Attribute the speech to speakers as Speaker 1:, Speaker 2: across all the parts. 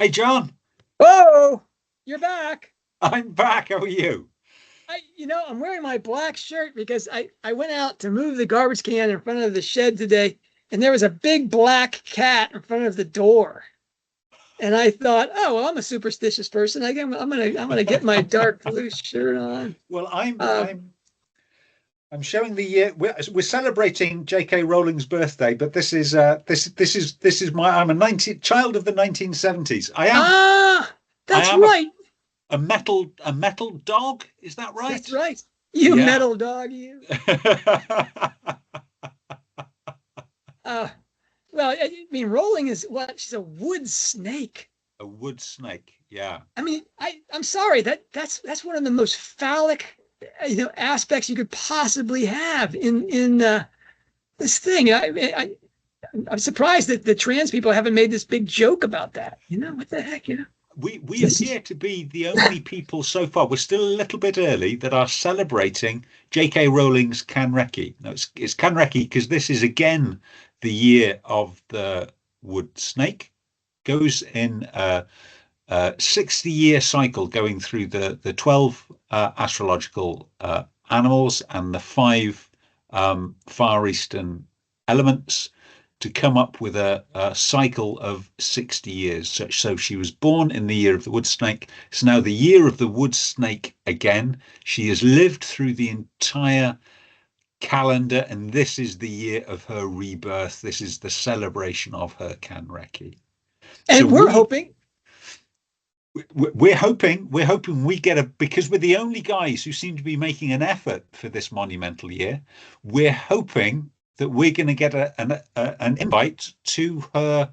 Speaker 1: Hey, John.
Speaker 2: Oh, you're back.
Speaker 1: I'm back. How are you?
Speaker 2: I'm wearing my black shirt because I went out to move the garbage can in front of the shed today, and there was a big black cat in front of the door. And I thought, oh, well, I'm a superstitious person. I'm gonna get my dark blue shirt on.
Speaker 1: Well, I'm
Speaker 2: Um,
Speaker 1: I'm I'm showing the year. We're celebrating J.K. Rowling's birthday, but this is my. I'm a 90 child of the 1970s.
Speaker 2: ah,
Speaker 1: I
Speaker 2: that's
Speaker 1: am
Speaker 2: right.
Speaker 1: a metal dog. Is that
Speaker 2: That's
Speaker 1: right?
Speaker 2: right. You
Speaker 1: Yeah.
Speaker 2: metal dog, you. Uh, well, I mean, Rolling is what? She's a wood snake.
Speaker 1: A wood snake. Yeah.
Speaker 2: I mean, I'm sorry that's one of the most phallic, aspects you could possibly have in this thing. I'm surprised that the trans people haven't made this big joke about that. What the heck,
Speaker 1: We appear to be the only people so far. We're still a little bit early that are celebrating J.K. Rowling's Kanreki. No, it's Kanreki because this is again the year of the wood snake. Goes in a 60-year cycle, going through the 12 astrological animals and the five Far Eastern elements to come up with a cycle of 60 years. So she was born in the year of the wood snake. It's now the year of the wood snake again. She has lived through the entire calendar, and this is the year of her rebirth. This is the celebration of her Kanreki. So
Speaker 2: And
Speaker 1: we're hoping we get because we're the only guys who seem to be making an effort for this monumental year. We're hoping that we're going to get an invite to her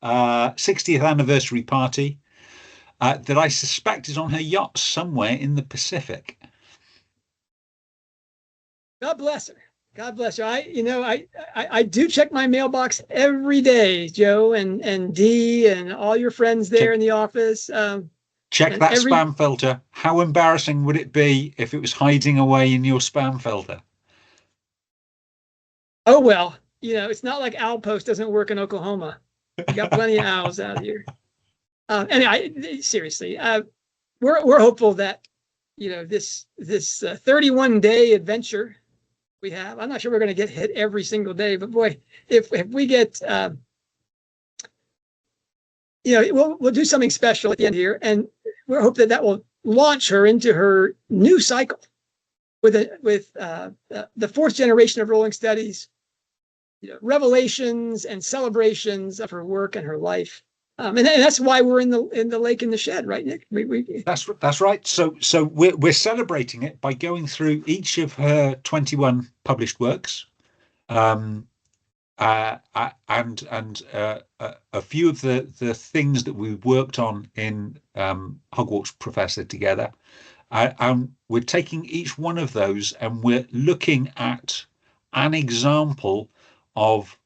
Speaker 1: 60th anniversary party that I suspect is on her yacht somewhere in the Pacific.
Speaker 2: God bless her. God bless her. I do check my mailbox every day, Joe and Dee and all your friends there
Speaker 1: Check,
Speaker 2: in the office.
Speaker 1: check
Speaker 2: And
Speaker 1: that
Speaker 2: every
Speaker 1: spam filter. How embarrassing would it be if it was hiding away in your spam filter?
Speaker 2: Oh well, it's not like Owl Post doesn't work in Oklahoma. We got plenty of owls out here. Anyway, seriously, we're hopeful that this 31-day adventure we have. I'm not sure we're going to get hit every single day, but boy, if we get we'll do something special at the end here, and we're hoping that will launch her into her new cycle with the fourth generation of Rolling Studies, revelations and celebrations of her work and her life. And that's why we're in the lake in the shed, right, Nick?
Speaker 1: That's right. So we're celebrating it by going through each of her 21 published works, and a few of the things that we worked on in Hogwarts Professor together. And we're taking each one of those and we're looking at an example of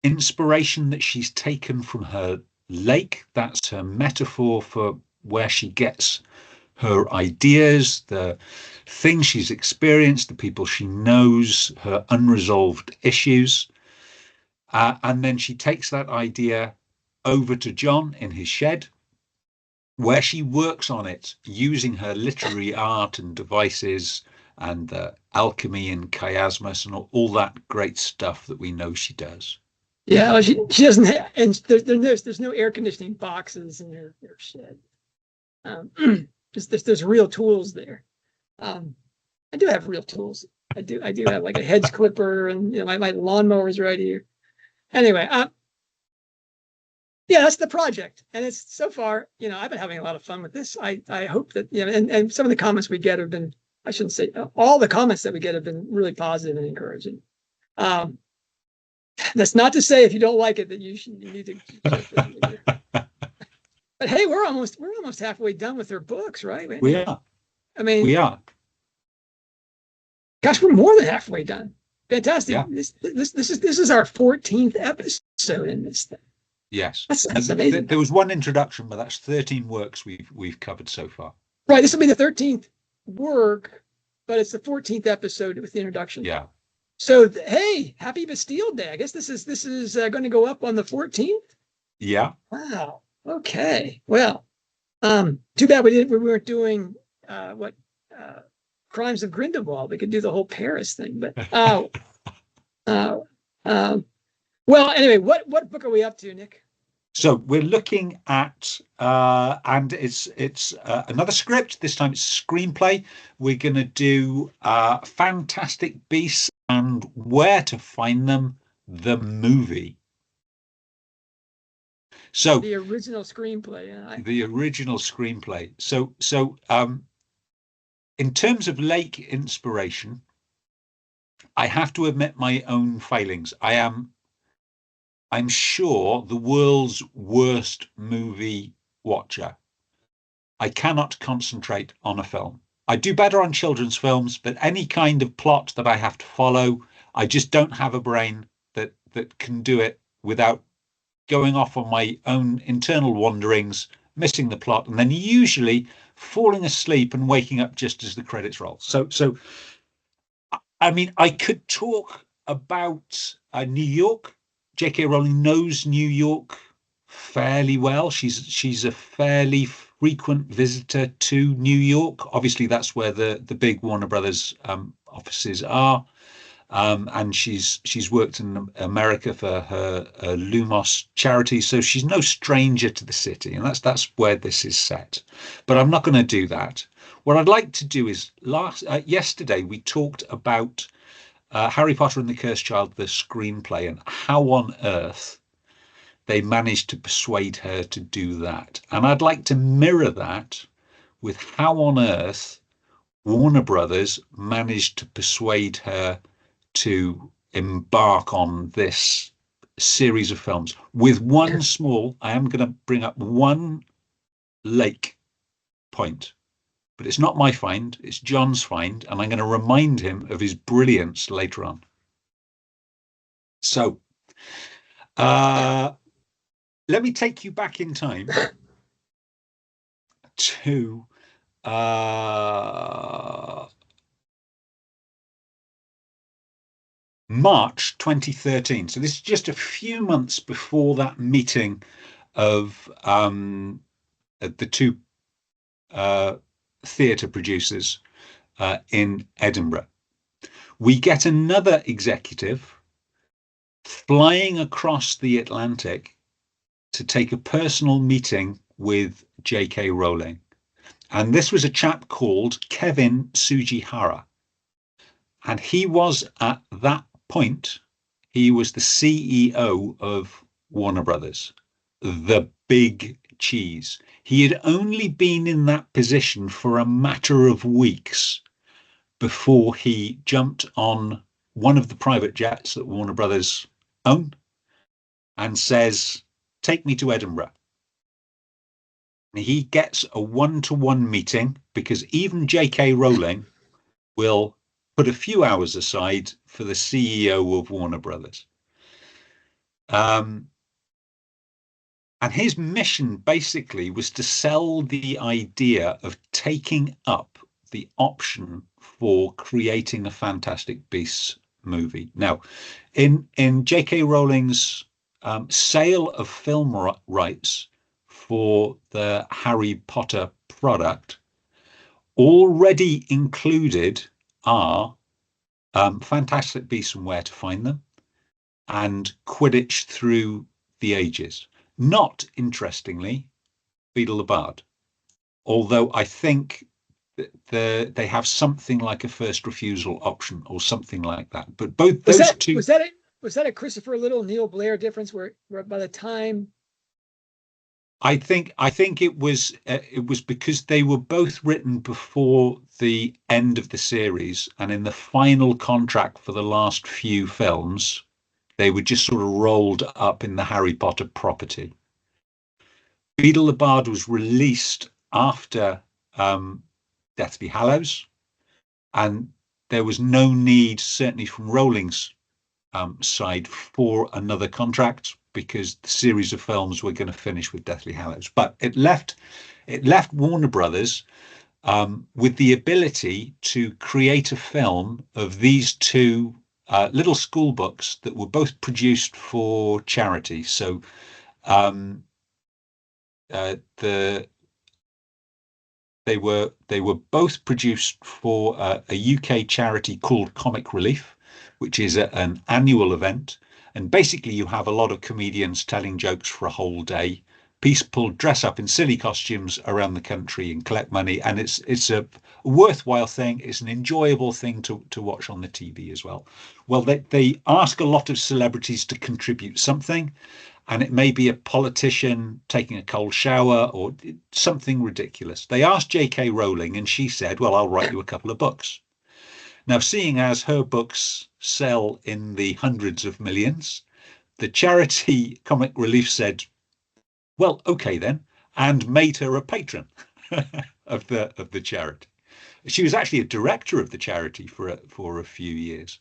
Speaker 1: inspiration that she's taken from her lake. That's her metaphor for where she gets her ideas, the things she's experienced, the people she knows, her unresolved issues. And then she takes that idea over to John in his shed, where she works on it using her literary art and devices and alchemy and chiasmus and all that great stuff that we know she does.
Speaker 2: Yeah, well, she doesn't have, and there's no air conditioning boxes in her shed. There's real tools there. I do have real tools. I do have like a hedge clipper, and my lawnmower's right here. Anyway, yeah, that's the project, and it's so far. I've been having a lot of fun with this. I hope that and some of the comments we get have been. I shouldn't say all the comments that we get have been really positive and encouraging. That's not to say if you don't like it that you need to. But hey, we're almost halfway done with their books, right?
Speaker 1: We are.
Speaker 2: I mean,
Speaker 1: we are.
Speaker 2: Gosh, we're more than halfway done. Fantastic.
Speaker 1: Yeah.
Speaker 2: This is our 14th episode in this thing.
Speaker 1: Yes.
Speaker 2: That's amazing.
Speaker 1: There was one introduction, but that's 13 works we've covered so far.
Speaker 2: Right. This will be the 13th work, but it's the 14th episode with the introduction.
Speaker 1: Yeah.
Speaker 2: So hey, happy Bastille Day. I guess this is going to go up on the 14th.
Speaker 1: Yeah.
Speaker 2: Wow. Okay. Well, too bad we weren't doing Crimes of Grindelwald. We could do the whole Paris thing, but uh, well, anyway, what book are we up to, Nick?
Speaker 1: So we're looking at, and it's another script. This time it's screenplay. We're going to do Fantastic Beasts and Where to Find Them, the movie. So
Speaker 2: the original screenplay. Yeah,
Speaker 1: the original screenplay. So in terms of Lake inspiration, I have to admit my own failings. I'm sure the world's worst movie watcher. I cannot concentrate on a film. I do better on children's films, but any kind of plot that I have to follow, I just don't have a brain that can do it without going off on my own internal wanderings, missing the plot, and then usually falling asleep and waking up just as the credits roll. So I mean, I could talk about New York. J.K. Rowling knows New York fairly well. She's a fairly frequent visitor to New York. Obviously, that's where the big Warner Brothers offices are. And she's worked in America for her Lumos charity, so she's no stranger to the city, and that's where this is set. But I'm not going to do that. What I'd like to do is yesterday we talked about Harry Potter and the Cursed Child, the screenplay, and how on earth they managed to persuade her to do that. And I'd like to mirror that with how on earth Warner Brothers managed to persuade her to embark on this series of films with one small, I am going to bring up one lake point, but it's not my find, it's John's find, and I'm going to remind him of his brilliance later on. So, let me take you back in time to March 2013. So this is just a few months before that meeting of the two theatre producers in Edinburgh. We get another executive flying across the Atlantic to take a personal meeting with J.K. Rowling. And this was a chap called Kevin Sugihara. And he was at that point, he was the CEO of Warner Brothers, the big cheese. He had only been in that position for a matter of weeks before he jumped on one of the private jets that Warner Brothers own and says, take me to Edinburgh. He gets a one-to-one meeting because even J.K. Rowling will put a few hours aside for the CEO of Warner Brothers. And his mission basically was to sell the idea of taking up the option for creating a Fantastic Beasts movie. Now, in J.K. Rowling's sale of film rights for the Harry Potter product, already included are Fantastic Beasts and Where to Find Them and Quidditch Through the Ages. Not, interestingly, Beedle the Bard, although I think they have something like a first refusal option or something like that. But both those two...
Speaker 2: Was that a Christopher Little, Neil Blair difference where by the time...
Speaker 1: I think it was because they were both written before the end of the series, and in the final contract for the last few films, they were just sort of rolled up in the Harry Potter property. Beedle the Bard was released after Deathly Hallows, and there was no need, certainly from Rowling's side, for another contract because the series of films were going to finish with Deathly Hallows. But it left Warner Brothers with the ability to create a film of these two little school books that were both produced for charity. So they were both produced for a UK charity called Comic Relief, which is an annual event. And basically, you have a lot of comedians telling jokes for a whole day. People dress up in silly costumes around the country and collect money, and it's a worthwhile thing. It's an enjoyable thing to watch on the TV as well. Well, they ask a lot of celebrities to contribute something, and it may be a politician taking a cold shower or something ridiculous. They asked J.K. Rowling, and she said, "Well, I'll write you a couple of books." Now, seeing as her books sell in the hundreds of millions, the charity Comic Relief said, "Well, okay then," and made her a patron of the charity. She was actually a director of the charity for a few years.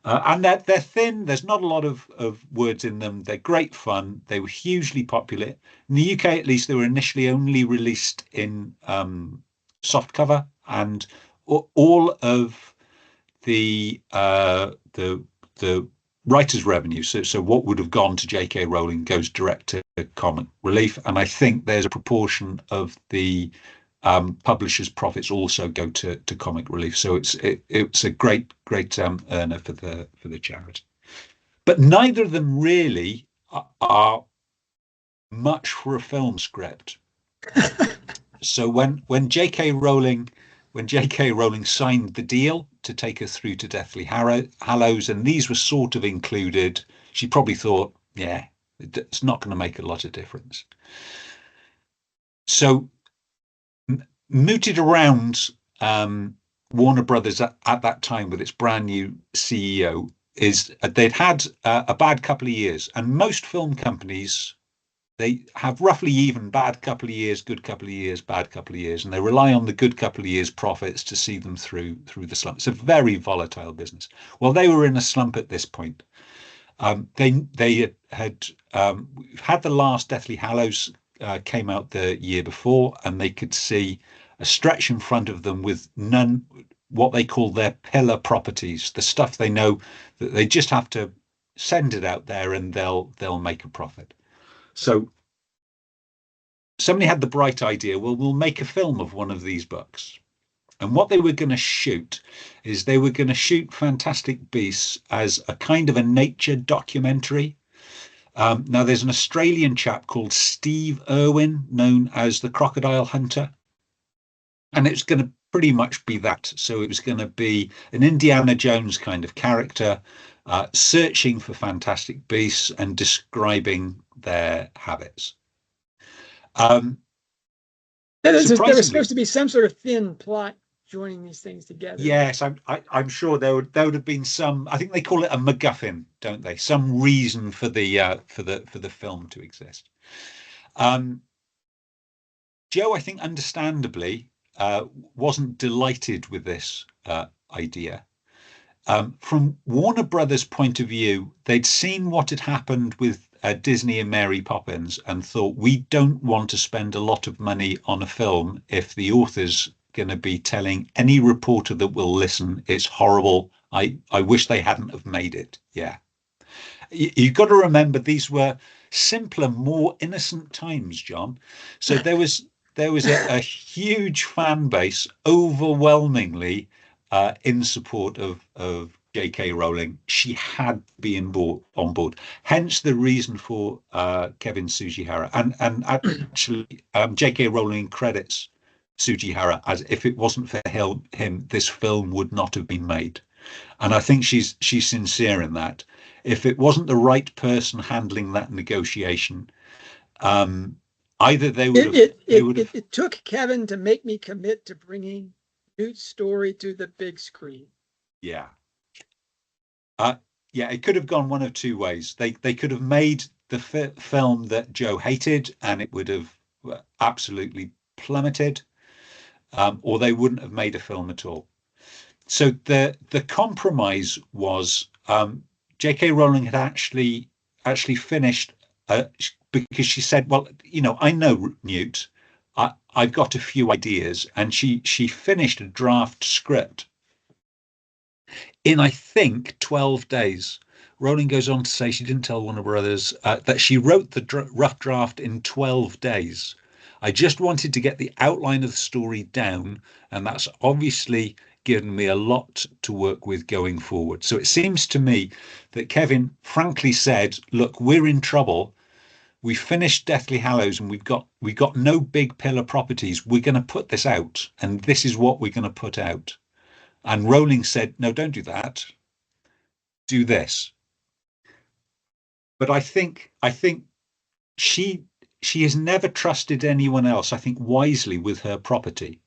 Speaker 1: And they're thin. There's not a lot of words in them. They're great fun. They were hugely popular. In the UK, at least, they were initially only released in softcover, and all of the writer's revenue, so what would have gone to J.K. Rowling, goes direct to Comic Relief, and I think there's a proportion of the publishers' profits also go to Comic Relief. So it's a great earner for the charity. But neither of them really are much for a film script. So when J.K. Rowling signed the deal to take her through to Deathly Hallows, and these were sort of included, she probably thought, yeah, it's not going to make a lot of difference. So mooted around Warner Brothers at that time with its brand new CEO is they'd had a bad couple of years, and most film companies, they have roughly even bad couple of years, good couple of years, bad couple of years, and they rely on the good couple of years profits to see them through the slump. It's a very volatile business. Well, they were in a slump at this point. They had had the last Deathly Hallows came out the year before, and they could see a stretch in front of them with none, what they call their pillar properties, the stuff they know that they just have to send it out there and they'll make a profit. So somebody had the bright idea, well, we'll make a film of one of these books. And what they were going to shoot is they were going to shoot Fantastic Beasts as a kind of a nature documentary. Now, there's an Australian chap called Steve Irwin, known as the Crocodile Hunter. And it's going to pretty much be that. So it was going to be an Indiana Jones kind of character, searching for fantastic beasts and describing their habits.
Speaker 2: There was supposed to be some sort of thin plot joining these things together.
Speaker 1: Yes, I'm sure there would have been some. I think they call it a MacGuffin, don't they? Some reason for the film to exist. Joe, I think, understandably, wasn't delighted with this idea. From Warner Brothers' point of view, they'd seen what had happened with Disney and Mary Poppins and thought, we don't want to spend a lot of money on a film if the author's going to be telling any reporter that will listen, it's horrible. I wish they hadn't have made it. Yeah. You've got to remember, these were simpler, more innocent times, John. So there was a huge fan base, overwhelmingly in support of J.K. Rowling. She had been on board. Hence the reason for Kevin Sugihara. And actually, J.K. Rowling credits Sugihara as, if it wasn't for him, this film would not have been made. And I think she's sincere in that. If it wasn't the right person handling that negotiation, either they would have.
Speaker 2: It took Kevin to make me commit to bringing Newt's story to the big screen.
Speaker 1: Yeah. Yeah, it could have gone one of two ways. They could have made the film that Joe hated, and it would have absolutely plummeted, or they wouldn't have made a film at all. So the compromise was J.K. Rowling had actually finished because she said, well, I know Newt, I've got a few ideas, and she finished a draft script in, I think, 12 days. Rowling goes on to say she didn't tell Warner Brothers that she wrote the rough draft in 12 days. I just wanted to get the outline of the story down, and that's obviously given me a lot to work with going forward. So it seems to me that Kevin frankly said, look, we're in trouble. We finished Deathly Hallows and we got no big pillar properties. We're going to put this out, and this is what we're going to put out. And Rowling said, no, don't do that. Do this. But I think she has never trusted anyone else, I think, wisely with her property.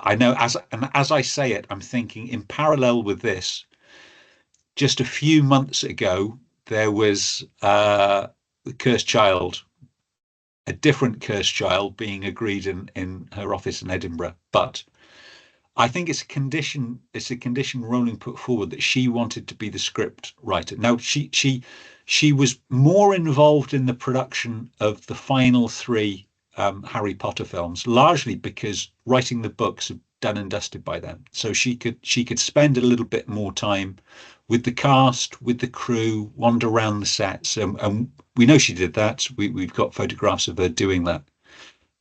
Speaker 1: I know, as I say it, I'm thinking in parallel with this, just a few months ago, there was the Cursed Child, a different Cursed Child being agreed in her office in Edinburgh. But I think it's a condition Rowling put forward that she wanted to be the script writer. Now she was more involved in the production of the final three Harry Potter films, largely because writing the books are done and dusted by then. So she could spend a little bit more time with the cast, with the crew, wander around the sets, and we know she did that. We've got photographs of her doing that.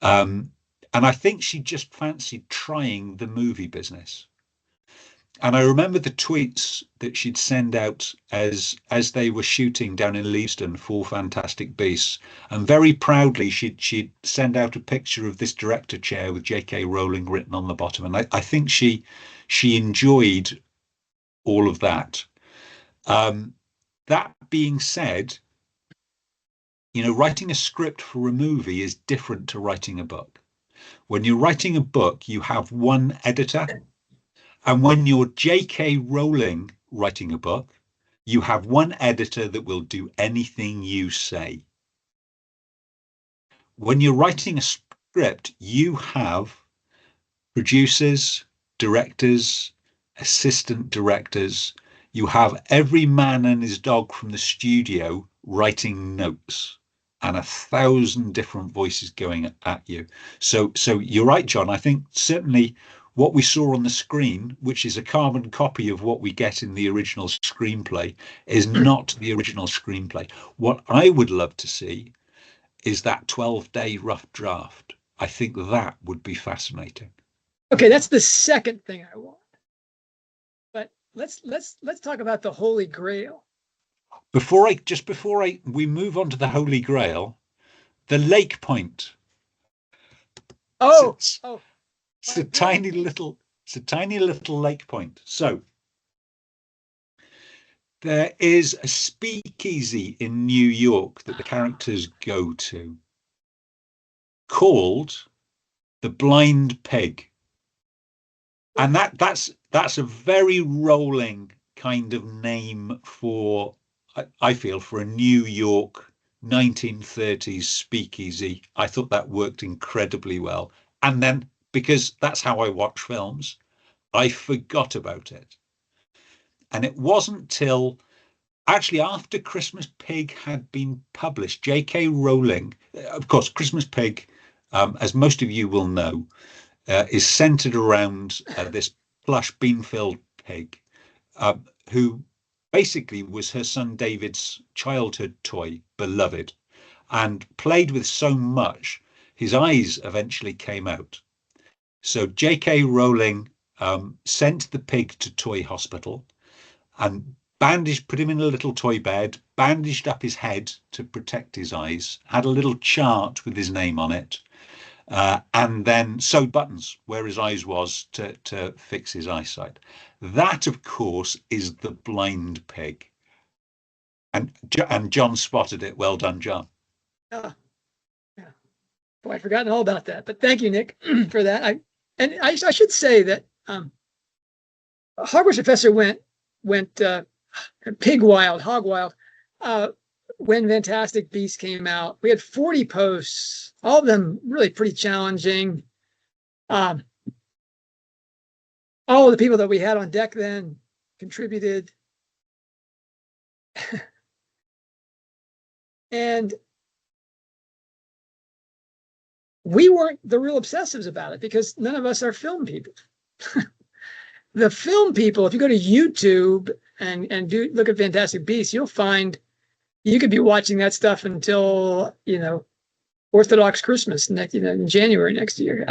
Speaker 1: And I think she just fancied trying the movie business. And I remember the tweets that she'd send out as they were shooting down in Leavesden for Fantastic Beasts. And very proudly, she'd send out a picture of this director chair with J.K. Rowling written on the bottom. And I think she enjoyed all of that. That being said, writing a script for a movie is different to writing a book. When you're writing a book, you have one editor. And when you're J.K. Rowling writing a book, you have one editor that will do anything you say. When you're writing a script, you have producers, directors, assistant directors. You have every man and his dog from the studio writing notes, and 1,000 different voices going at you. So you're right, John. I think certainly what we saw on the screen, which is a carbon copy of what we get in the original screenplay, is not the original screenplay. What I would love to see is that 12-day rough draft. I think that would be fascinating.
Speaker 2: Okay, that's the second thing I want. But let's talk about the Holy Grail.
Speaker 1: Before we move on to the Holy Grail, the Lake Point. It's a tiny little lake point. So there is a speakeasy in New York that the characters go to called the Blind Pig. And that's a very Rowling kind of name for, I feel, for a New York 1930s speakeasy. I thought that worked incredibly well. And then, because that's how I watch films, I forgot about it. And it wasn't till actually after Christmas Pig had been published, J.K. Rowling, of course, Christmas Pig, as most of you will know, is centered around this plush bean-filled pig, who basically was her son David's childhood toy, beloved, and played with so much, his eyes eventually came out. So J.K. Rowling sent the pig to Toy Hospital and put him in a little toy bed, bandaged up his head to protect his eyes, had a little chart with his name on it, and then sewed buttons where his eyes was to fix his eyesight. That, of course, is the Blind Pig. And John spotted it. Well done, John.
Speaker 2: Yeah. Boy, I'd forgotten all about that. But thank you, Nick, for that. I should say that Hogwarts Professor went pig wild, hog wild, when Fantastic Beasts came out. We had 40 posts, all of them really pretty challenging. All of the people that we had on deck then contributed. And we weren't the real obsessives about it because none of us are film people. The film people, if you go to YouTube and look at Fantastic Beasts, you'll find you could be watching that stuff until, Orthodox Christmas next, in January next year.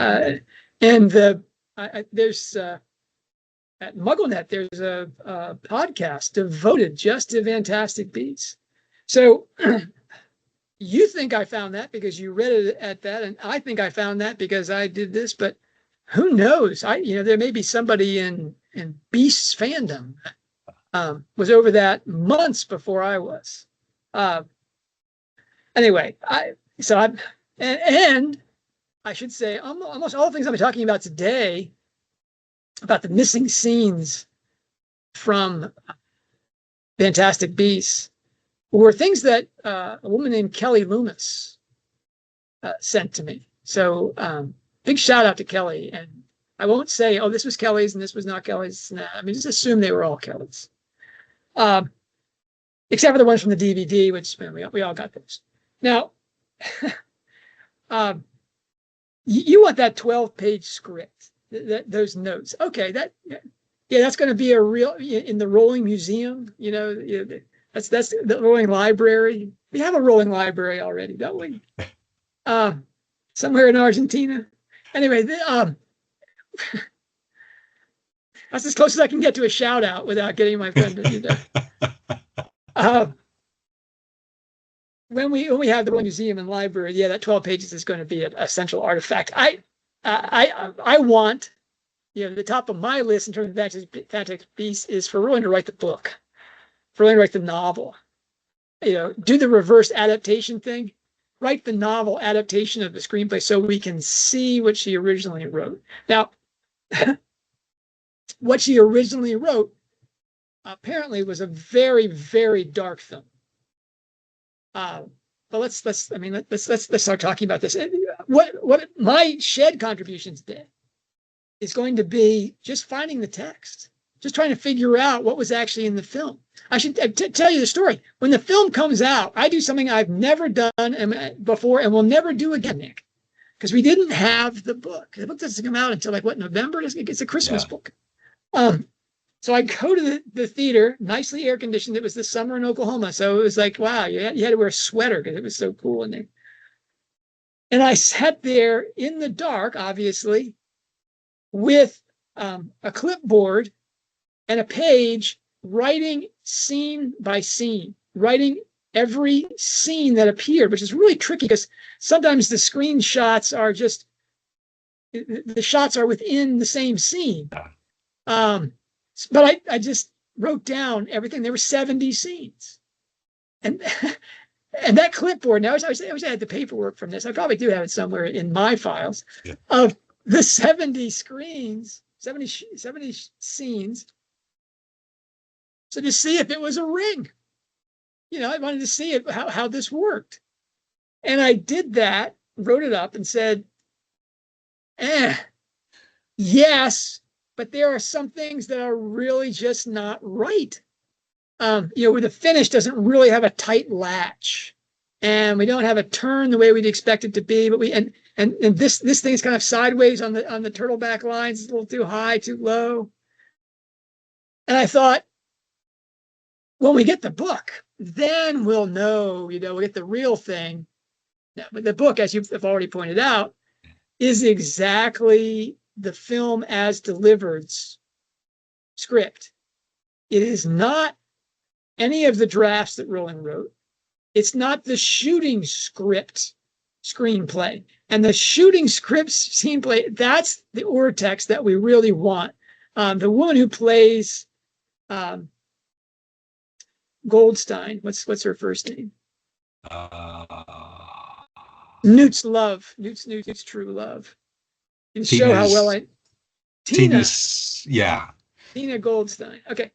Speaker 2: And there's at MuggleNet, there's a podcast devoted just to Fantastic Beasts. So you think I found that because you read it at that, and I think I found that because I did this, but who knows? There may be somebody in Beasts fandom was over that months before I was. Anyway, and I should say almost all the things I'm talking about today about the missing scenes from Fantastic Beasts were things that a woman named Kelly Loomis sent to me. So big shout out to Kelly. And I won't say, oh, this was Kelly's and this was not Kelly's. Nah, I mean, just assume they were all Kelly's. Except for the ones from the DVD, which we all got those. Now, you want that 12-page script, those notes. Okay, that's going to be a real in the Rowling Museum. That's the Rowling Library. We have a Rowling Library already, don't we? Somewhere in Argentina. Anyway, that's as close as I can get to a shout out without getting my friend to do that. When we have the Rowling Museum and Library, that 12 pages is going to be an essential artifact. I want, the top of my list in terms of Fantastic Beasts is for Rowling to write the book, for Rowling to write the novel. Do the reverse adaptation thing, write the novel adaptation of the screenplay so we can see what she originally wrote. Now, what she originally wrote apparently was a very, very dark film. But let's start talking about this. What my shed contributions did is going to be just finding the text, just trying to figure out what was actually in the film. I should tell you the story. When the film comes out, I do something I've never done before and will never do again, Nick, because we didn't have the book. The book doesn't come out until November? It's a Christmas book. So I go to the theater, nicely air conditioned. It was the summer in Oklahoma. So it was like, wow, you had to wear a sweater because it was so cool in there. And I sat there in the dark, obviously, with a clipboard and a page, writing scene by scene, writing every scene that appeared, which is really tricky because sometimes the screenshots are just, the shots are within the same scene. But I just wrote down everything. There were 70 scenes. And that clipboard, now I wish I had the paperwork from this. I probably do have it somewhere in my files of the 70 screens, 70 scenes. So to see if it was a ring, I wanted to see how this worked. And I did that, wrote it up and said, yes, but there are some things that are really just not right. Where the finish doesn't really have a tight latch, and we don't have a turn the way we'd expect it to be. But this thing is kind of sideways on the turtleback lines. It's a little too high, too low. And I thought, when we get the book, then we'll know. We'll get the real thing. Now, but the book, as you've already pointed out, is exactly the film as delivered script. It is not any of the drafts that Rowling wrote. It's not the shooting script screenplay. And the shooting script screenplay, that's the urtext that we really want. The woman who plays Goldstein, what's her first name? Newt's true love. And show how well Tina Goldstein. Okay.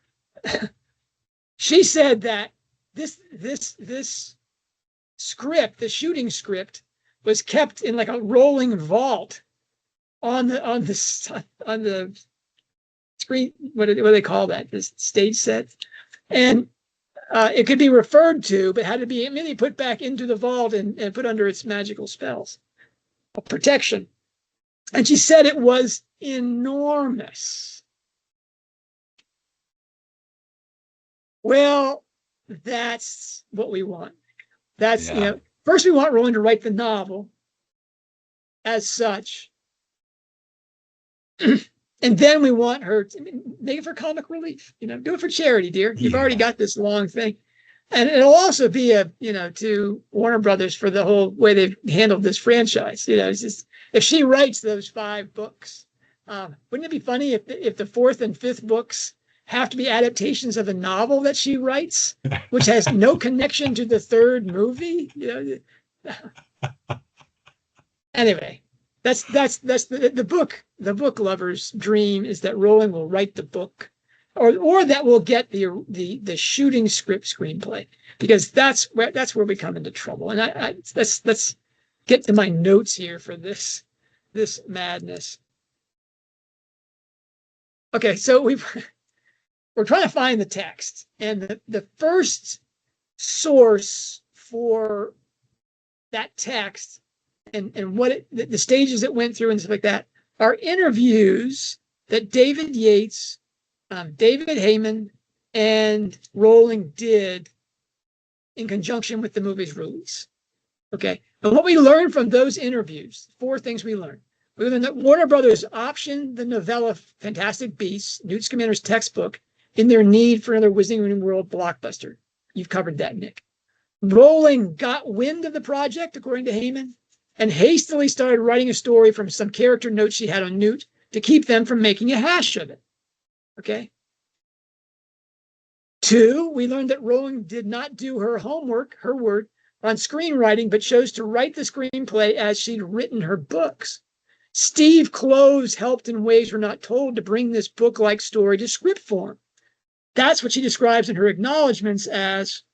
Speaker 2: She said that this script, the shooting script, was kept in like a rolling vault on the screen. What do they call that? The stage set, and it could be referred to, but had to be immediately put back into the vault and put under its magical spells of protection. And she said it was enormous. Well, that's what we want. That's, first we want Rowling to write the novel. as such. And then we want her to make it for comic relief, do it for charity, dear. You've already got this long thing. And it'll also be to Warner Brothers for the whole way they've handled this franchise. It's just, if she writes those 5 books, wouldn't it be funny if the 4th and 5th books have to be adaptations of a novel that she writes, which has no connection to the 3rd movie? Anyway, that's the book. The book lover's dream is that Rowling will write the book, or that we'll get the shooting script screenplay, because that's where we come into trouble. And let's get to my notes here for this madness. Okay, so we're trying to find the text, and the first source for that text and what the stages it went through and stuff like that are interviews that David Yates, David Heyman, and Rowling did in conjunction with the movie's release. Okay, and what we learned from those interviews, 4 things we learned. We learned that Warner Brothers optioned the novella Fantastic Beasts, Newt Scamander's textbook, in their need for another Wizarding World blockbuster. You've covered that, Nick. Rowling got wind of the project, according to Heyman, and hastily started writing a story from some character notes she had on Newt to keep them from making a hash of it. Okay? 2, we learned that Rowling did not do her homework, her word, on screenwriting, but chose to write the screenplay as she'd written her books. Steve Kloves helped in ways we're not told to bring this book-like story to script form. That's what she describes in her acknowledgments as,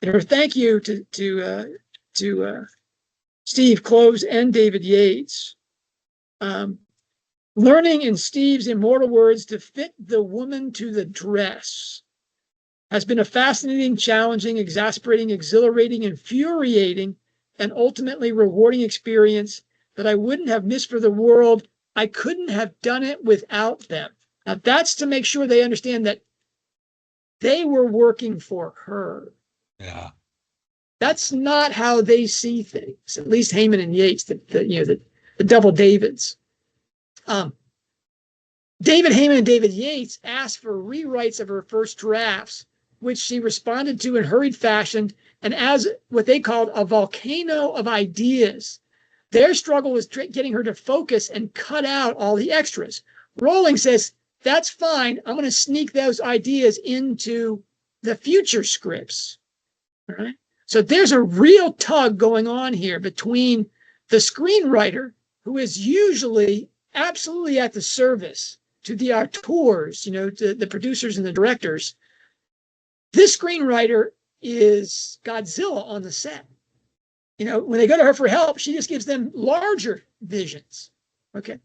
Speaker 2: in her thank you to Steve Kloves and David Yates. Learning in Steve's immortal words to fit the woman to the dress has been a fascinating, challenging, exasperating, exhilarating, infuriating, and ultimately rewarding experience that I wouldn't have missed for the world. I couldn't have done it without them. Now, that's to make sure they understand that they were working for her.
Speaker 1: Yeah.
Speaker 2: That's not how they see things, at least Heyman and Yates, the double Davids. David Heyman and David Yates asked for rewrites of her first drafts, which she responded to in hurried fashion and as what they called a volcano of ideas. Their struggle was getting her to focus and cut out all the extras. Rowling says, that's fine. I'm going to sneak those ideas into the future scripts. All right. So there's a real tug going on here between the screenwriter, who is usually absolutely at the service to the auteurs, to the producers and the directors. This screenwriter is Godzilla on the set. When they go to her for help, she just gives them larger visions. Okay.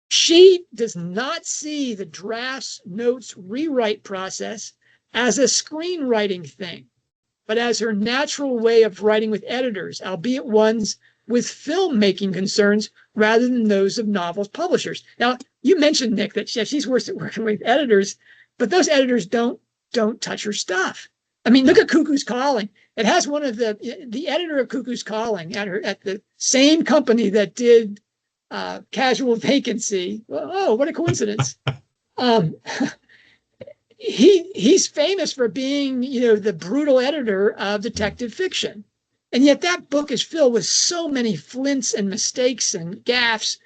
Speaker 2: She does not see the drafts, notes, rewrite process as a screenwriting thing, but as her natural way of writing with editors, albeit ones with filmmaking concerns rather than those of novels publishers. Now, you mentioned, Nick, that she's working with editors, but those editors don't touch her stuff. I mean, look at Cuckoo's Calling. It has one of the editor of Cuckoo's Calling at the same company that did Casual Vacancy. Oh, what a coincidence. He's famous for being, the brutal editor of detective fiction. And yet that book is filled with so many flints and mistakes and gaffes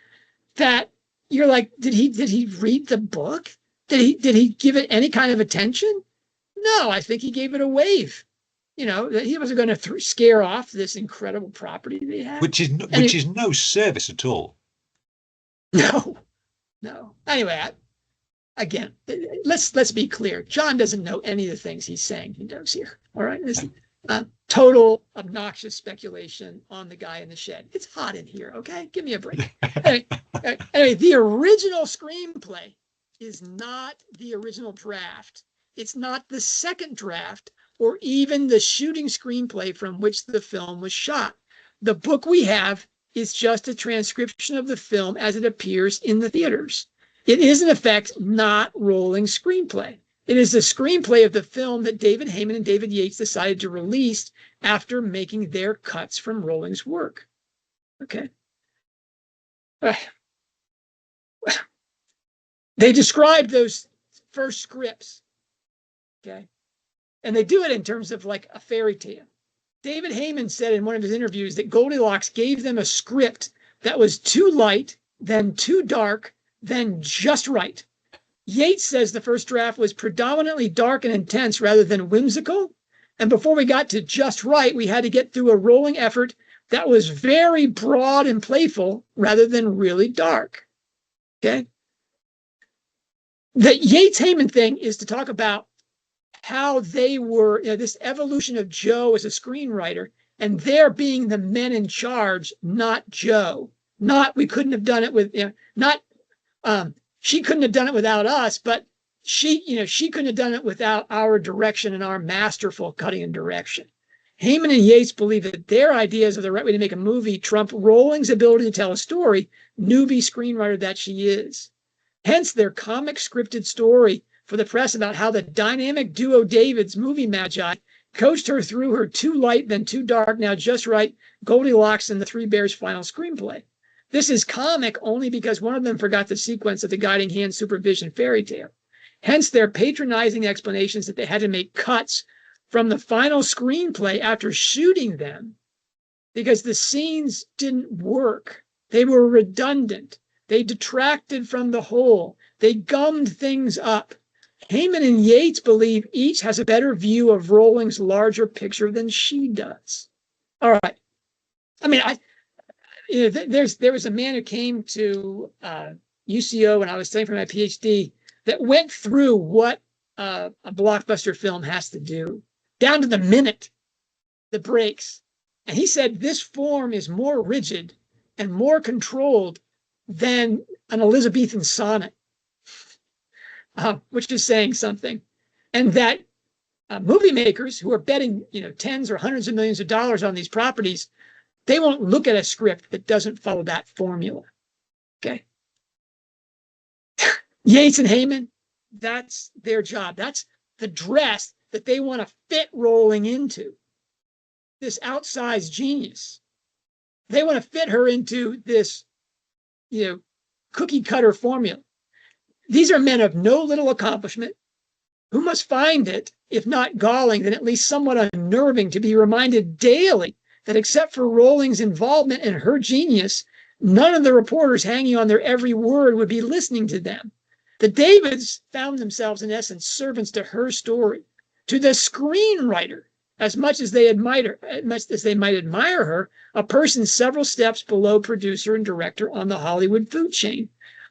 Speaker 2: that you're like, did he read the book? Did he give it any kind of attention? No, I think he gave it a wave. He wasn't going to scare off this incredible property they had.
Speaker 1: Which is no service at all.
Speaker 2: No. Anyway, again, let's be clear. John doesn't know any of the things he's saying he knows here. All right, this is total obnoxious speculation on the guy in the shed. It's hot in here. Okay, give me a break. Anyway, the original screenplay is not the original draft. It's not the second draft or even the shooting screenplay from which the film was shot. The book we have is just a transcription of the film as it appears in the theaters. It is, in effect, not Rowling's screenplay. It is the screenplay of the film that David Heyman and David Yates decided to release after making their cuts from Rowling's work. Okay. They describe those first scripts, okay? And they do it in terms of like a fairy tale. David Heyman said in one of his interviews that Goldilocks gave them a script that was too light, then too dark, then just right. Yates says the first draft was predominantly dark and intense rather than whimsical. And before we got to just right, we had to get through a rolling effort that was very broad and playful rather than really dark. Okay? The Yates-Heyman thing is to talk about how they were, this evolution of Joe as a screenwriter, and they're being the men in charge, not Joe. Not we couldn't have done it with, not she couldn't have done it without us, but she couldn't have done it without our direction and our masterful cutting and direction. Heyman and Yates believe that their ideas of the right way to make a movie trump Rowling's ability to tell a story, newbie screenwriter that she is. Hence their comic scripted story for the press about how the dynamic duo David's movie magi coached her through her too light, then too dark, now just right, Goldilocks and the Three Bears final screenplay. This is comic only because one of them forgot the sequence of the guiding hand supervision fairy tale. Hence their patronizing explanations that they had to make cuts from the final screenplay after shooting them because the scenes didn't work. They were redundant. They detracted from the whole. They gummed things up. Heyman and Yates believe each has a better view of Rowling's larger picture than she does. All right. I mean, there was a man who came to UCO when I was studying for my PhD that went through what a blockbuster film has to do, down to the minute, the breaks. And he said this form is more rigid and more controlled than an Elizabethan sonnet, which is saying something. And that movie makers who are betting tens or hundreds of millions of dollars on these properties, they won't look at a script that doesn't follow that formula. Okay. Yates and Heyman, that's their job. That's the dress that they want to fit Rowling into. This outsized genius. They want to fit her into this, cookie cutter formula. These are men of no little accomplishment who must find it, if not galling, then at least somewhat unnerving to be reminded daily that except for Rowling's involvement and her genius, none of the reporters hanging on their every word would be listening to them. The Davids found themselves, in essence, servants to her story, to the screenwriter, as much as they might admire her, a person several steps below producer and director on the Hollywood food chain.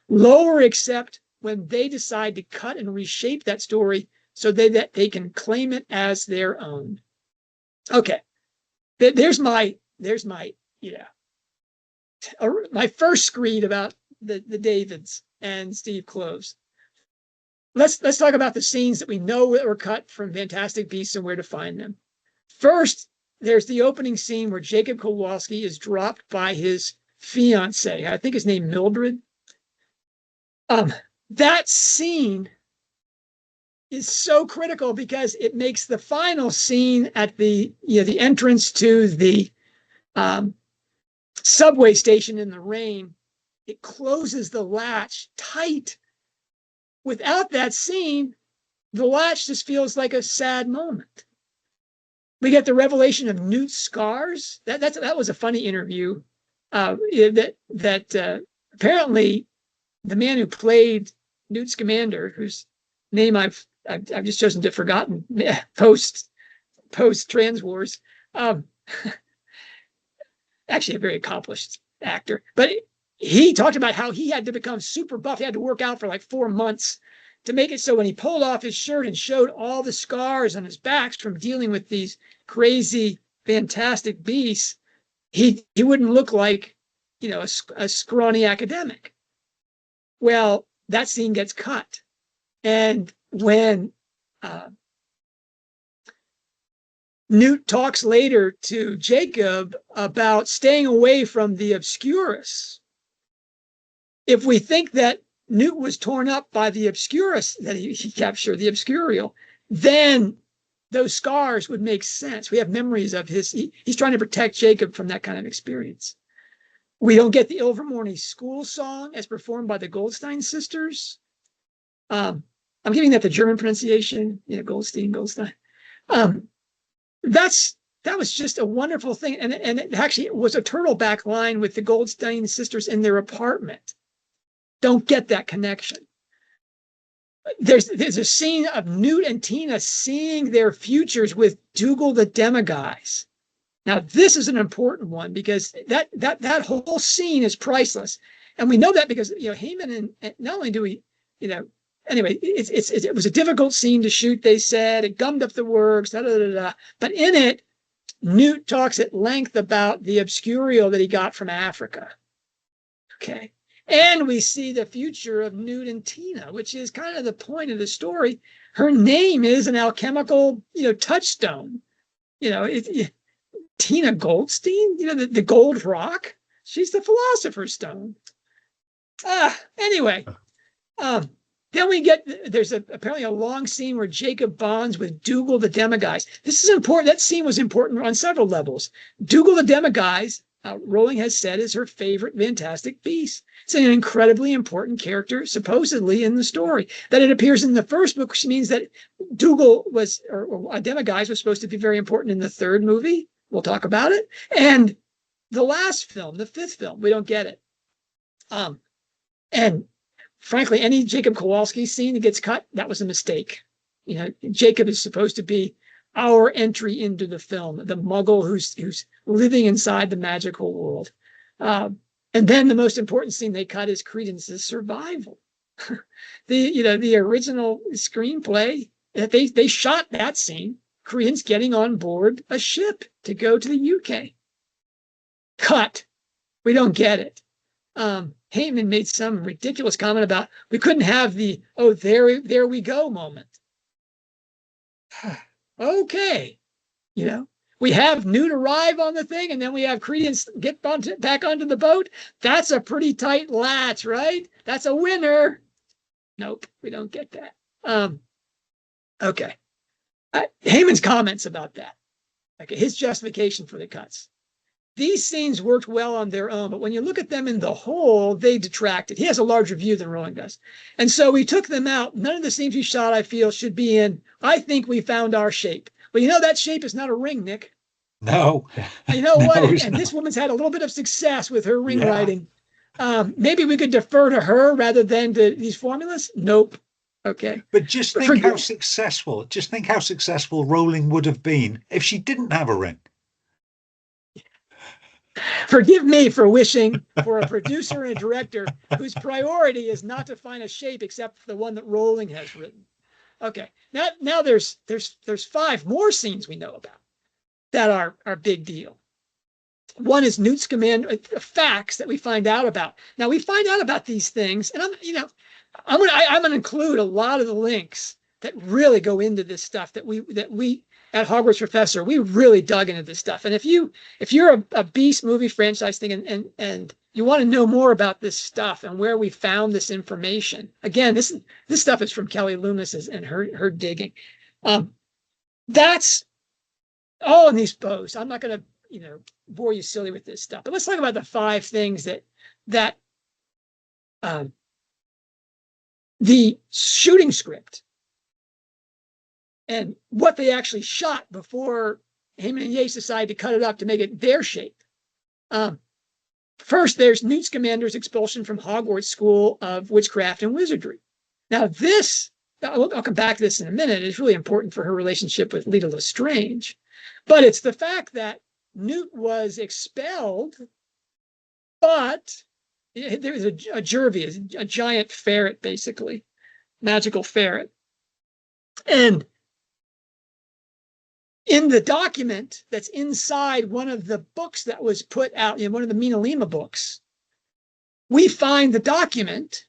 Speaker 2: Lower except when they decide to cut and reshape that story so that they can claim it as their own. Okay. There's my first screed about the Davids and Steve Kloves. Let's talk about the scenes that we know were cut from Fantastic Beasts and where to find them. First, there's the opening scene where Jacob Kowalski is dropped by his fiancée. I think his name Mildred. That scene is so critical because it makes the final scene at the entrance to the subway station in the rain. It closes the latch tight. Without that scene, the latch just feels like a sad moment. We get the revelation of Newt's scars. That was a funny interview. That apparently the man who played Newt Scamander, whose name I've just chosen to have forgotten post Trans Wars, actually a very accomplished actor, but he talked about how he had to become super buff. He had to work out for like 4 months to make it so when he pulled off his shirt and showed all the scars on his back from dealing with these crazy, fantastic beasts, he wouldn't look like, a scrawny academic. Well, that scene gets cut. And when Newt talks later to Jacob about staying away from the obscurus, if we think that Newt was torn up by the obscurus that he captured, the obscurial, then those scars would make sense. We have memories of he's trying to protect Jacob from that kind of experience. We don't get the Ilvermorny school song as performed by the Goldstein sisters. I'm giving that the German pronunciation, Goldstein. That was just a wonderful thing. And it actually was a turtleback line with the Goldstein sisters in their apartment. Don't get that connection. There's a scene of Newt and Tina seeing their futures with Dougal the Demiguise. Now, this is an important one because that whole scene is priceless. And we know that because, Heyman and not only do we, anyway, it was a difficult scene to shoot, they said. It gummed up the works, But in it, Newt talks at length about the obscurial that he got from Africa. Okay. And we see the future of Newt and Tina, which is kind of the point of the story. Her name is an alchemical, touchstone. Tina Goldstein, the gold rock. She's the philosopher's stone. Anyway, then we there's apparently a long scene where Jacob bonds with Dougal the Demiguise. This is important. That scene was important on several levels. Dougal the Demiguise, Rowling has said, is her favorite Fantastic Beast. It's an incredibly important character, supposedly, in the story. That it appears in the first book, which means that Dougal was, or a Demiguise was supposed to be very important in the third movie. We'll talk about it. And the last film, the fifth film, we don't get it. And frankly, any Jacob Kowalski scene that gets cut, that was a mistake. Jacob is supposed to be our entry into the film, the Muggle who's living inside the magical world. And then the most important scene they cut is Credence's survival. The original screenplay, they shot that scene, Credence getting on board a ship to go to the UK. Cut. We don't get it. Heyman made some ridiculous comment about we couldn't have the, there we go moment. Okay. We have Newt arrive on the thing, and then we have Credence get back onto the boat. That's a pretty tight latch, right? That's a winner. Nope, we don't get that. Okay. Heyman's comments about that. Okay, his justification for the cuts. These scenes worked well on their own, but when you look at them in the whole, they detracted. He has a larger view than Rowling does. And so we took them out. None of the scenes we shot, I feel, should be in. I think we found our shape. But that shape is not a ring, Nick.
Speaker 1: No.
Speaker 2: You know what? And this woman's had a little bit of success with her ring writing. Maybe we could defer to her rather than to these formulas. Nope. Okay.
Speaker 1: But just think how successful Rowling would have been if she didn't have a ring.
Speaker 2: Forgive me for wishing for a producer and a director whose priority is not to find a shape except the one that Rowling has written. Okay. Now there's 5 more scenes we know about that are big deal. One is Newt's command, facts that we find out about. Now we find out about these things, and I'm gonna include a lot of the links that really go into this stuff that we at Hogwarts Professor, we really dug into this stuff. And if you're a Beast movie franchise thing and you want to know more about this stuff and where we found this information, again, this stuff is from Kelly Loomis and her digging. That's all in these posts. I'm not going to bore you silly with this stuff, but let's talk about the 5 things that the shooting script and what they actually shot before Heyman and Yates decided to cut it up to make it their shape. First, there's Newt Scamander's expulsion from Hogwarts School of Witchcraft and Wizardry. Now, I'll come back to this in a minute. It's really important for her relationship with Leta Lestrange. But it's the fact that Newt was expelled, but there was a Jervy, a giant ferret, basically, magical ferret. And in the document that's inside one of the books that was put out in one of the Minalima books, we find the document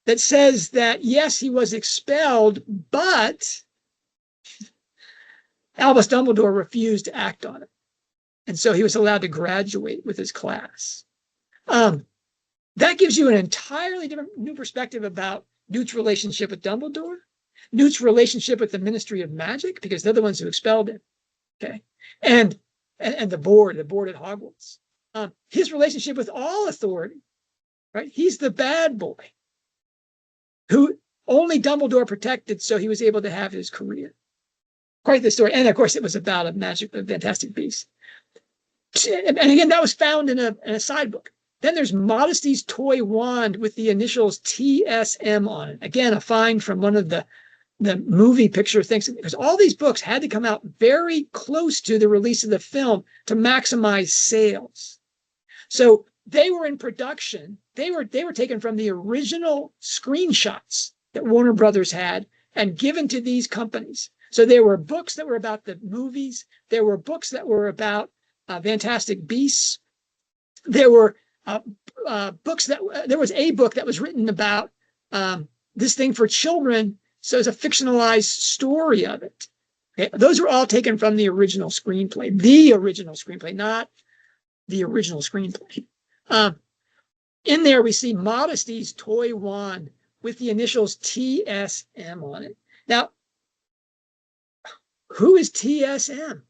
Speaker 2: that says that, yes, he was expelled, but Albus Dumbledore refused to act on it. And so he was allowed to graduate with his class. That gives you an entirely different new perspective about Newt's relationship with Dumbledore, Newt's relationship with the Ministry of Magic, because they're the ones who expelled him. Okay. And the board at Hogwarts. his relationship with all authority, right? He's the bad boy who only Dumbledore protected, so he was able to have his career. Quite the story. And of course, it was about a fantastic beast. And again, that was found in a side book. Then there's Modesty's toy wand with the initials TSM on it. Again, a find from one of the movie picture things, because all these books had to come out very close to the release of the film to maximize sales. So they were in production. They were taken from the original screenshots that Warner Brothers had and given to these companies. So there were books that were about the movies. There were books that were about Fantastic Beasts. There were books there was a book that was written about this thing for children. So it's a fictionalized story of it. Okay? Those were all taken from the original screenplay, not the original screenplay. In there, we see Modesty's toy wand with the initials TSM on it. Now, who is TSM?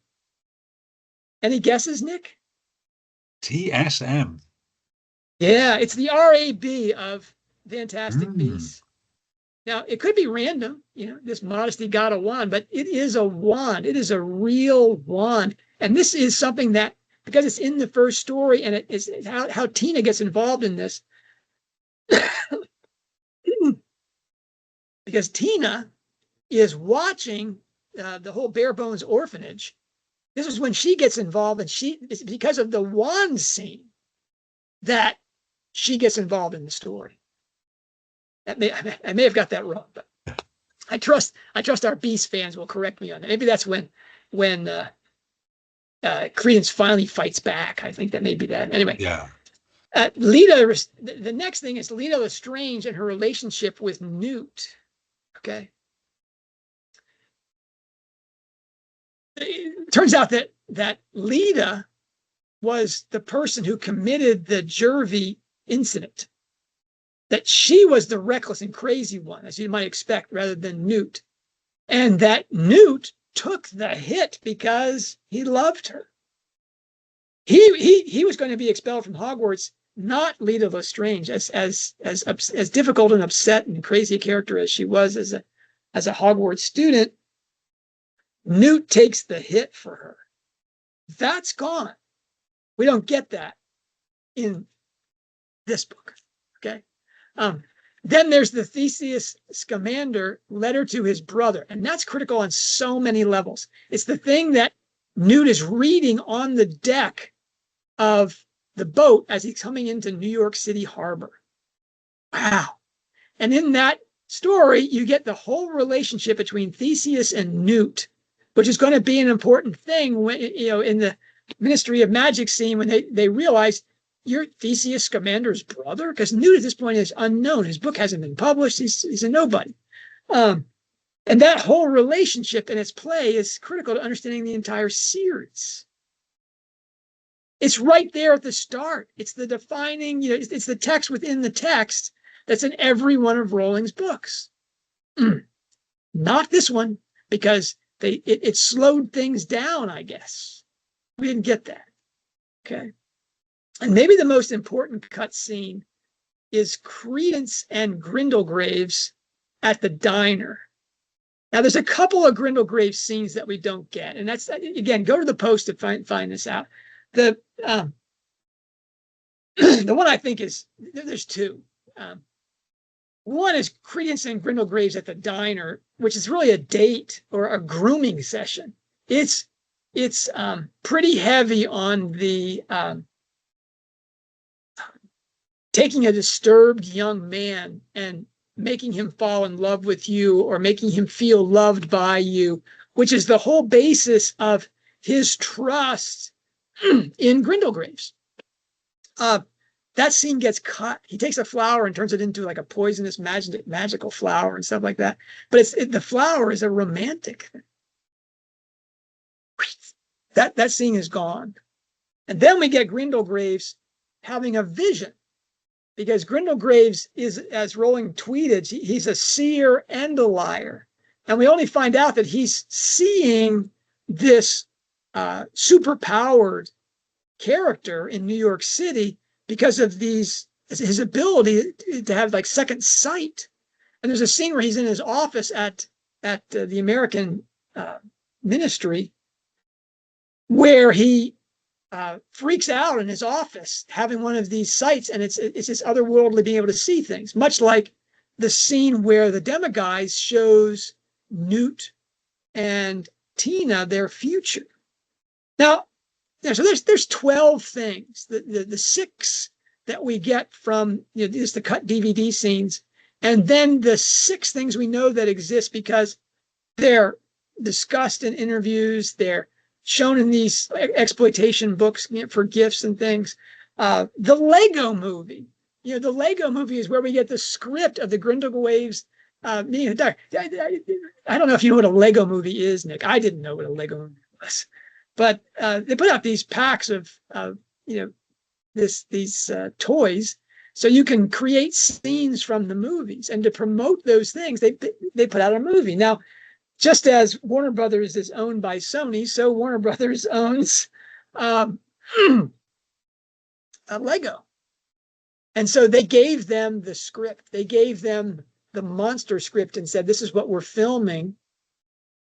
Speaker 2: Any guesses, Nick?
Speaker 1: TSM.
Speaker 2: Yeah, it's the RAB of Fantastic Beasts. Now, it could be random, this Modesty got a wand, but it is a wand. It is a real wand. And this is something that, because it's in the first story, and it is how Tina gets involved in this. Because Tina is watching the whole Bare Bones orphanage. This is when she gets involved, and it's because of the wand scene that she gets involved in the story. I may have got that wrong, but I trust our Beast fans will correct me on that. Maybe that's when Credence finally fights back. I think that may be that. Anyway,
Speaker 1: yeah.
Speaker 2: Lita. The next thing is Lita Lestrange and her relationship with Newt. Okay. It turns out that Lita was the person who committed the Jervy incident. That she was the reckless and crazy one, as you might expect, rather than Newt. And that Newt took the hit because he loved her. He was going to be expelled from Hogwarts, not Lita Lestrange, as difficult and upset and crazy a character as she was as a Hogwarts student. Newt takes the hit for her. That's gone. We don't get that in this book. Okay. Then there's the Theseus Scamander letter to his brother, and that's critical on so many levels. It's the thing that Newt is reading on the deck of the boat as he's coming into New York City Harbor. Wow. And in that story, you get the whole relationship between Theseus and Newt, which is going to be an important thing when, in the Ministry of Magic scene, when they realize you're Theseus Scamander's brother? Because Newt at this point is unknown. His book hasn't been published. He's a nobody. And that whole relationship and its play is critical to understanding the entire series. It's right there at the start. It's the defining, it's the text within the text that's in every one of Rowling's books. Not this one, because it slowed things down, I guess. We didn't get that. Okay. And maybe the most important cut scene is Credence and Grindlegraves at the diner. Now, there's a couple of Grindlegraves scenes that we don't get. And that's, again, go to the post to find this out. The one I think is, there's two. One is Credence and Grindlegraves at the diner, which is really a date or a grooming session. It's pretty heavy on the taking a disturbed young man and making him fall in love with you or making him feel loved by you, which is the whole basis of his trust in Grindlegraves. That scene gets cut. He takes a flower and turns it into like a poisonous magical flower and stuff like that. But the flower is a romantic thing. That scene is gone. And then we get Grindlegraves having a vision, because Grindlegraves is, as Rowling tweeted, he's a seer and a liar. And we only find out that he's seeing this superpowered character in New York City because of his ability to have like second sight. And there's a scene where he's in his office at the American ministry, where he freaks out in his office having one of these sights, and it's this otherworldly being able to see things, much like the scene where the Demiguise shows Newt and Tina their future. Now, so there's 12 things. The 6 that we get from just the cut DVD scenes, and then the 6 things we know that exist because they're discussed in interviews, they're shown in these exploitation books for gifts and things. The Lego movie. The Lego movie is where we get the script of the Grindelwaves. I don't know if you know what a Lego movie is, Nick. I didn't know what a Lego movie was, but they put out these packs of these toys, so you can create scenes from the movies. And to promote those things, they put out a movie. Now, just as Warner Brothers is owned by Sony, so Warner Brothers owns Lego. And so they gave them the script. They gave them the monster script and said, this is what we're filming.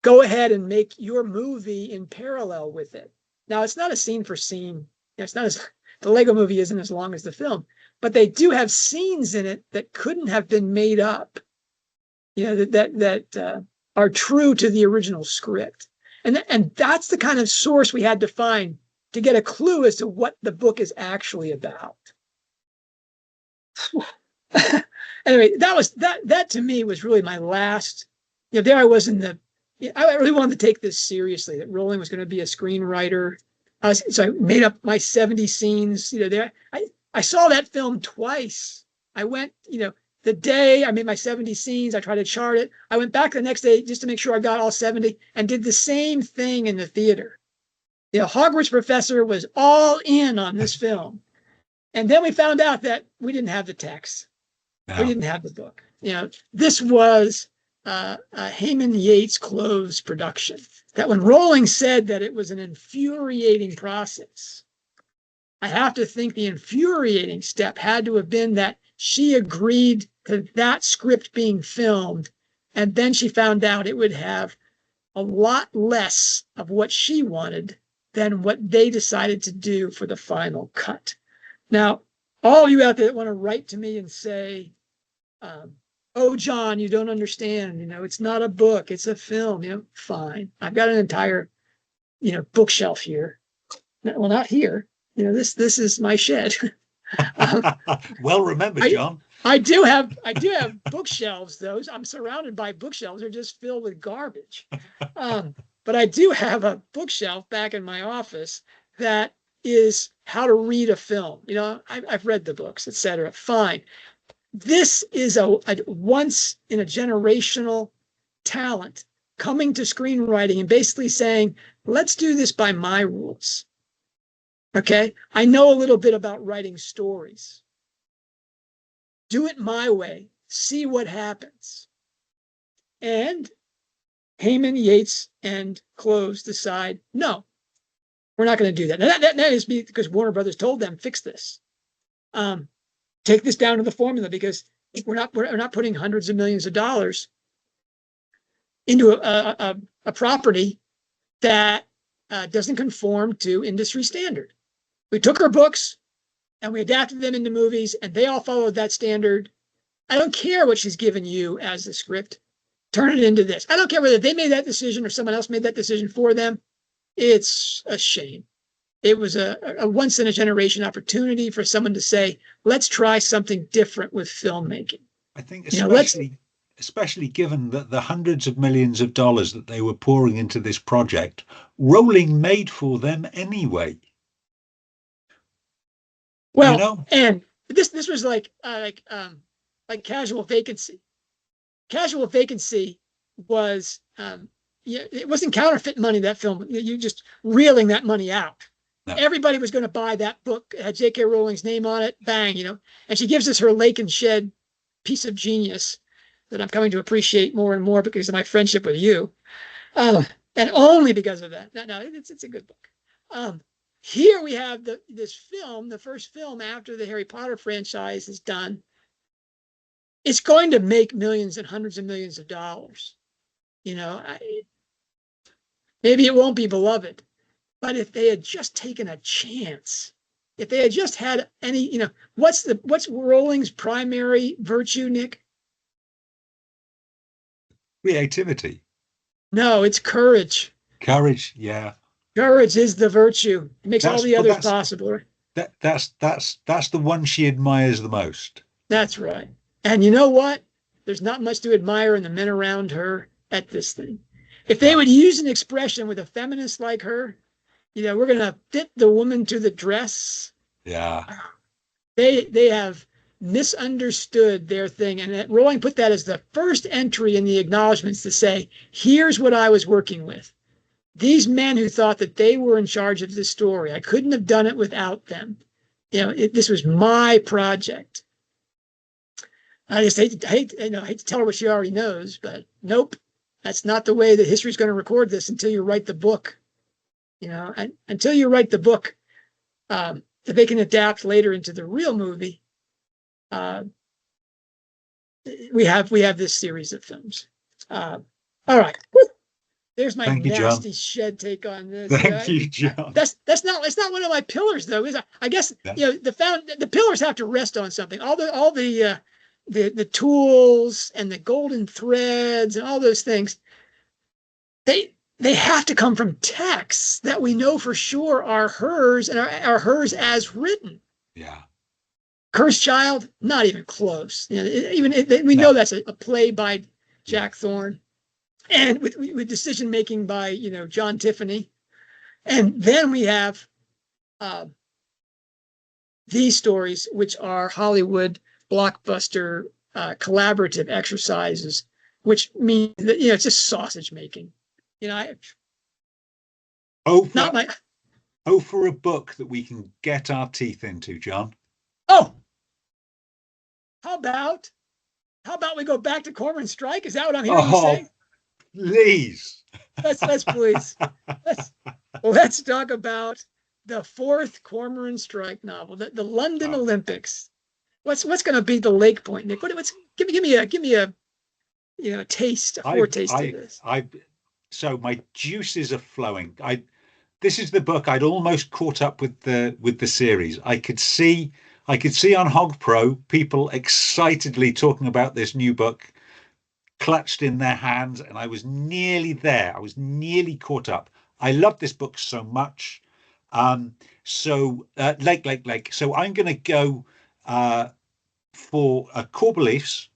Speaker 2: Go ahead and make your movie in parallel with it. Now, it's not a scene for scene. It's not the Lego movie isn't as long as the film, but they do have scenes in it that couldn't have been made up, that are true to the original script. And that's the kind of source we had to find to get a clue as to what the book is actually about. Anyway, that to me was really my last, there I was I really wanted to take this seriously, that Rowling was going to be a screenwriter. So I made up my 70 scenes, there. I saw that film twice. I went, the day I made my 70 scenes, I tried to chart it. I went back the next day just to make sure I got all 70 and did the same thing in the theater. The Hogwarts professor was all in on this film. And then we found out that we didn't have the text. No. We didn't have the book. This was a Heyman Yates Close production. That when Rowling said that it was an infuriating process, I have to think the infuriating step had to have been that she agreed to that script being filmed, and then she found out it would have a lot less of what she wanted than what they decided to do for the final cut. Now, all of you out there that want to write to me and say, oh, John, you don't understand, it's not a book, it's a film, fine. I've got an entire, bookshelf here. Well, not here. This is my shed.
Speaker 1: Well remembered, John.
Speaker 2: I do have bookshelves, though. I'm surrounded by bookshelves. They're just filled with garbage. But I do have a bookshelf back in my office that is how to read a film. I've read the books, etc. Fine. This is a once in a generational talent coming to screenwriting and basically saying, let's do this by my rules. Okay, I know a little bit about writing stories. Do it my way. See what happens. And Heyman, Yates, and Close decide, no, we're not going to do that. Now, that is because Warner Brothers told them, fix this. Take this down to the formula, because we're not putting hundreds of millions of dollars into a property that doesn't conform to industry standard. We took our books and we adapted them into movies, and they all followed that standard. I don't care what she's given you as the script. Turn it into this. I don't care whether they made that decision or someone else made that decision for them. It's a shame. It was a once in a generation opportunity for someone to say, let's try something different with filmmaking.
Speaker 1: I think especially given that the hundreds of millions of dollars that they were pouring into this project, Rowling made for them anyway.
Speaker 2: Well, and this was like Casual Vacancy. Casual Vacancy was it wasn't counterfeit money, that film. You just reeling that money out. No. Everybody was going to buy that book. It had J.K. Rowling's name on it. Bang, And she gives us her Lake and Shed piece of genius that I'm coming to appreciate more and more because of my friendship with you, and only because of that. No, it's a good book. Here we have this film, the first film after the Harry Potter franchise is done. It's going to make millions and hundreds of millions of dollars. You know, maybe it won't be beloved, but if they had just taken a chance, if they had just had any, you know, what's Rowling's primary virtue, Nick?
Speaker 1: Creativity.
Speaker 2: No, it's courage.
Speaker 1: Courage, yeah.
Speaker 2: Courage is the virtue. It makes all the others possible.
Speaker 1: That's the one she admires the most.
Speaker 2: That's right. And you know what? There's not much to admire in the men around her at this thing. If they would use an expression with a feminist like her, you know, we're going to fit the woman to the dress.
Speaker 1: Yeah.
Speaker 2: They have misunderstood their thing. And Rowling put that as the first entry in the acknowledgments to say, here's what I was working with. These men who thought that they were in charge of this story, I couldn't have done it without them. You know, this was my project. I just hate to tell her what she already knows, but nope, that's not the way that history is going to record this until you write the book. You know, and until you write the book that they can adapt later into the real movie, we have this series of films. All right. There's my nasty shed take on this.
Speaker 1: Thank you, John.
Speaker 2: That's not one of my pillars, though. Is I guess you know the pillars have to rest on something. All the tools and the golden threads and all those things, they have to come from texts that we know for sure are hers and are hers as written.
Speaker 1: Yeah.
Speaker 2: Cursed Child, not even close. You know, we know that's a play by Jack Thorne. And with decision making by, you know, John Tiffany. And then we have these stories, which are Hollywood blockbuster collaborative exercises, which mean that, you know, it's just sausage making. You know,
Speaker 1: for a book that we can get our teeth into, John.
Speaker 2: Oh, how about we go back to Cormoran Strike? Is that what I'm hearing you say?
Speaker 1: Please.
Speaker 2: Let's please. Let's talk about the fourth Cormoran Strike novel, the London Olympics. What's going to be the Lake Point, Nick? Give me a you know, taste, a foretaste of this.
Speaker 1: So my juices are flowing. This is the book I'd almost caught up with the series. I could see on Hog Pro people excitedly talking about this new book, clutched in their hands, and I was nearly there. I was nearly caught up. I love this book so much. Lake. So I'm going to go for core beliefs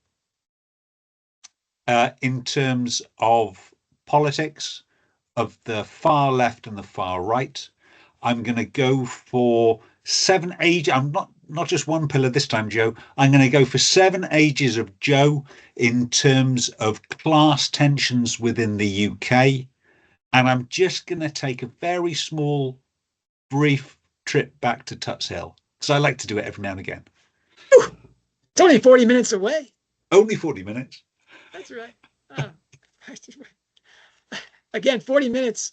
Speaker 1: in terms of politics, of the far left and the far right. I'm going to go for 7 age. I'm not just one pillar this time, Joe. I'm going to go for 7 ages of Joe in terms of class tensions within the UK. And I'm just going to take a very small, brief trip back to Tuts Hill, because I like to do it every now and again.
Speaker 2: Whew. It's only 40 minutes away.
Speaker 1: Only 40 minutes.
Speaker 2: That's right. Again, 40 minutes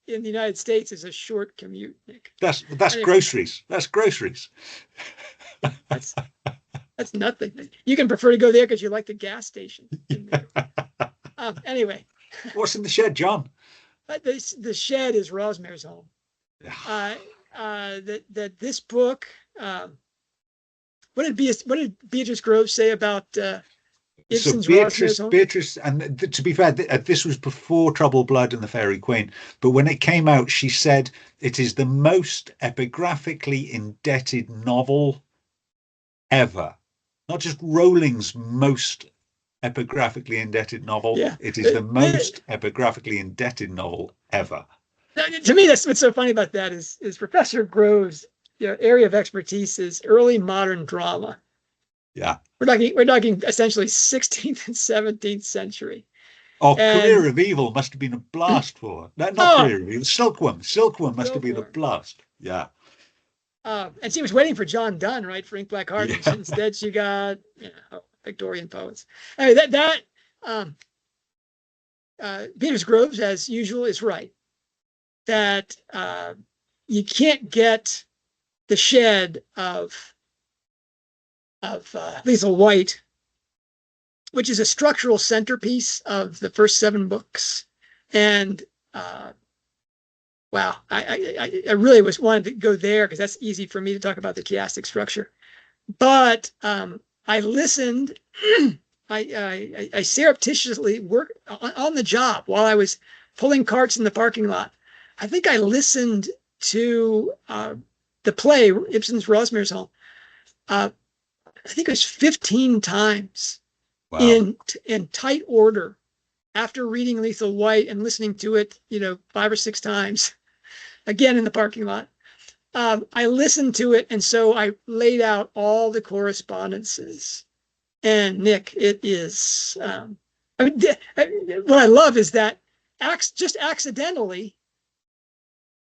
Speaker 2: in the United States is a short commute, Nick.
Speaker 1: That's anyway. Groceries. That's groceries.
Speaker 2: That's nothing. You can prefer to go there because you like the gas station. Anyway.
Speaker 1: What's in the shed, John?
Speaker 2: The shed is Rosmer's home. That this book. What did Beatrice Groves say about Ibsen's Rosmer's home?
Speaker 1: Beatrice, and to be fair, this was before Trouble, Blood and the Fairy Queen. But when it came out, she said it is the most epigraphically indebted novel ever. Not just Rowling's most epigraphically indebted novel. Yeah. It is the most epigraphically indebted novel ever.
Speaker 2: To me, that's what's so funny about that is Professor Groves' area of expertise is early modern drama.
Speaker 1: Yeah,
Speaker 2: we're talking essentially 16th and 17th century.
Speaker 1: Career of Evil must have been a blast for her. No, not Career of Evil. Silkworm must have been a blast. Yeah.
Speaker 2: And she was waiting for John Donne, right, for Ink Black Heart. Yeah. Instead, she got Victorian poets. Anyway, Beatrice Groves, as usual, is right. That you can't get the shed of Lethal White, which is a structural centerpiece of the first 7 books. And wow, I really wanted to go there because that's easy for me to talk about the chiastic structure. But I listened. I surreptitiously worked on the job while I was pulling carts in the parking lot. I think I listened to the play, Ibsen's Rosmersholm. I think it was 15 times
Speaker 1: Wow.
Speaker 2: in tight order after reading Lethal White and listening to it, 5 or 6 times, again in the parking lot. I listened to it, and so I laid out all the correspondences. And Nick, it is. What I love is that just accidentally.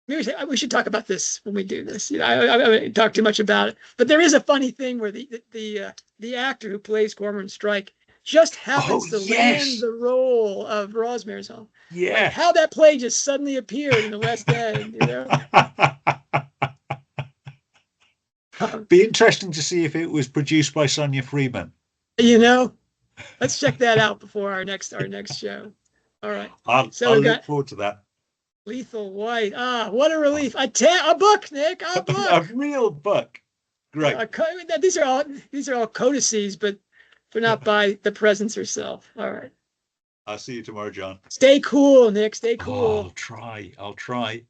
Speaker 2: Maybe we should talk about this when we do this. I talk too much about it, but there is a funny thing where the actor who plays Cormoran Strike just happens to land the role of Rosmersholm.
Speaker 1: Yeah.
Speaker 2: Like how that play just suddenly appeared in the West End,
Speaker 1: Be interesting to see if it was produced by Sonia Friedman.
Speaker 2: Let's check that out before our next show. All right.
Speaker 1: I'll look forward to that.
Speaker 2: Lethal White. What a relief. A book, Nick. A book.
Speaker 1: A real book. Great.
Speaker 2: These are all codices, but not by the presence herself. All right.
Speaker 1: I'll see you tomorrow, John.
Speaker 2: Stay cool, Nick. Stay cool.
Speaker 1: I'll try.